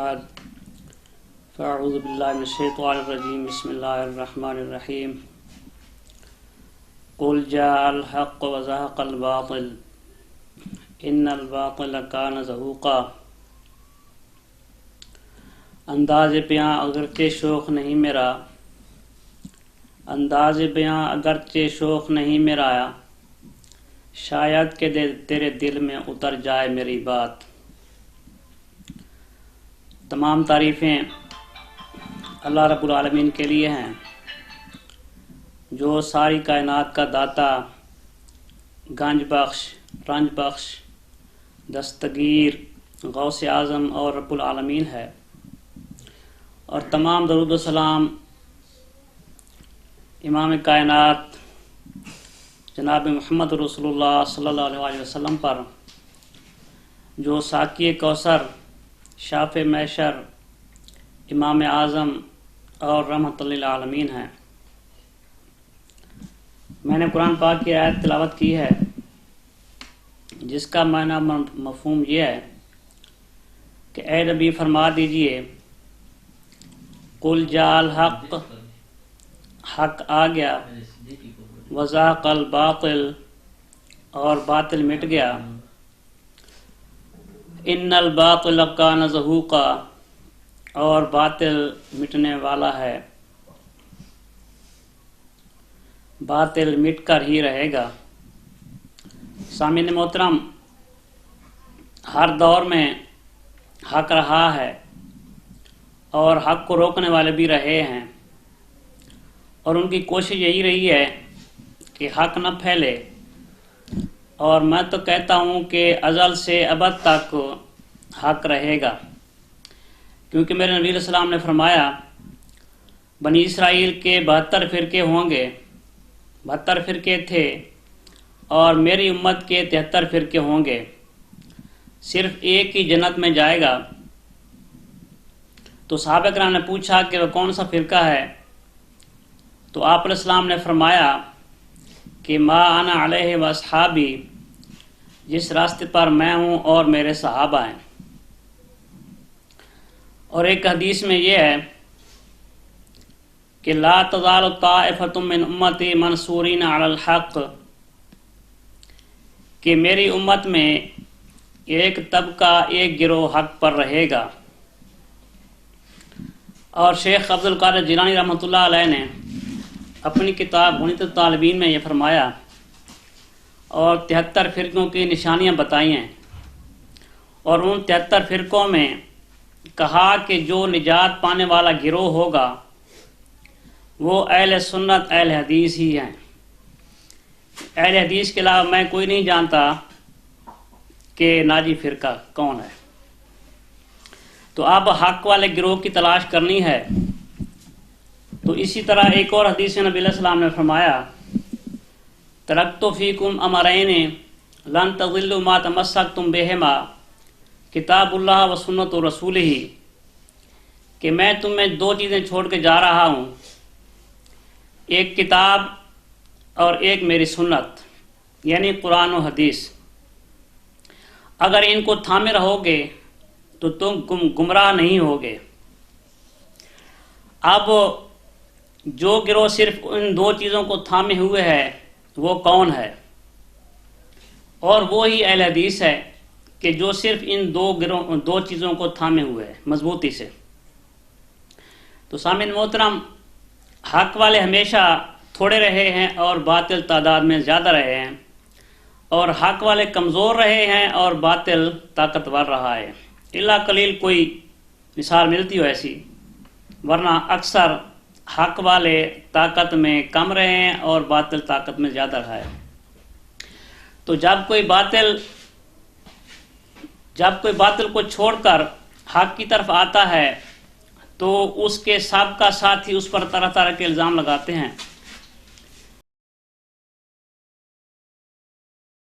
بعد فاعوذ باللہ من الشیطان الرجیم بسم اللہ الرحمن الرحیم قل جاء الحق وزهق الباطل ان الباطل کان زہوقا۔ انداز بیاں اگرچہ شوق نہیں میرا، انداز بیاں اگرچہ شوق نہیں میرا، شاید کہ تیرے دل میں اتر جائے میری بات۔ تمام تعریفیں اللہ رب العالمین کے لیے ہیں جو ساری کائنات کا داتا، گنج بخش، رنج بخش، دستگیر، غوث اعظم اور رب العالمین ہے۔ اور تمام درود و سلام امام کائنات جناب محمد رسول اللہ صلی اللہ علیہ وسلم پر، جو ساقی کوثر، شافع محشر، امام اعظم اور رحمت للعالمین ہیں۔ میں نے قرآن پاک کی آیت تلاوت کی ہے جس کا معنی مفہوم یہ ہے کہ اے نبی فرما دیجئے قل جاء الحق، حق آ گیا، وزهق الباطل، اور باطل مٹ گیا، ان الباطل کان زہوقا، اور باطل مٹنے والا ہے، باطل مٹ کر ہی رہے گا۔ سامعین محترم، ہر دور میں حق رہا ہے اور حق کو روکنے والے بھی رہے ہیں، اور ان کی کوشش یہی رہی ہے کہ حق نہ پھیلے۔ اور میں تو کہتا ہوں کہ ازل سے ابد تک حق رہے گا، کیونکہ میرے نبی علیہ السلام نے فرمایا بنی اسرائیل کے 72 فرقے ہوں گے، 72 فرقے تھے، اور میری امت کے 73 فرقے ہوں گے، صرف ایک ہی جنت میں جائے گا۔ تو صحابہ کرام نے پوچھا کہ وہ کون سا فرقہ ہے؟ تو آپ علیہ السلام نے فرمایا کہ ما انا علیہ و اصحابی، جس راستے پر میں ہوں اور میرے صحابہ ہیں۔ اور ایک حدیث میں یہ ہے کہ لا تزال طائفۃ من امتی منصورین علی الحق، کہ میری امت میں ایک طبقہ، ایک گروہ حق پر رہے گا۔ اور شیخ عبد القادر جیلانی رحمۃ اللہ علیہ نے اپنی کتاب غنیۃ الطالبین میں یہ فرمایا اور 73 فرقوں کی نشانیاں بتائی ہیں، اور ان 73 فرقوں میں کہا کہ جو نجات پانے والا گروہ ہوگا وہ اہل سنت، اہل حدیث ہی ہیں۔ اہل حدیث کے علاوہ میں کوئی نہیں جانتا کہ ناجی فرقہ کون ہے۔ تو اب حق والے گروہ کی تلاش کرنی ہے۔ تو اسی طرح ایک اور حدیث میں نبی علیہ السلام نے فرمایا ترکت فیکم امرین لن تضلوا ما تمسکتم بہما، کتاب اللہ و سنت رسولہ، کہ میں تمہیں 2 چیزیں چھوڑ کے جا رہا ہوں، ایک کتاب اور ایک میری سنت، یعنی قرآن و حدیث۔ اگر ان کو تھامے رہو گے تو تم گمراہ نہیں ہوگے۔ اب جو گروہ صرف ان 2 چیزوں کو تھامے ہوئے ہے وہ کون ہے؟ اور وہی اہل حدیث ہے کہ جو صرف ان 2 چیزوں کو تھامے ہوئے ہے مضبوطی سے۔ تو سامعین محترم، حق والے ہمیشہ تھوڑے رہے ہیں اور باطل تعداد میں زیادہ رہے ہیں، اور حق والے کمزور رہے ہیں اور باطل طاقتور رہا ہے، الا قلیل کوئی مثال ملتی ہو ایسی، ورنہ اکثر حق والے طاقت میں کم رہے ہیں اور باطل طاقت میں زیادہ رہا ہے۔ تو جب کوئی باطل کو چھوڑ کر حق کی طرف آتا ہے تو اس کے سابقہ ساتھی اس پر طرح طرح کے الزام لگاتے ہیں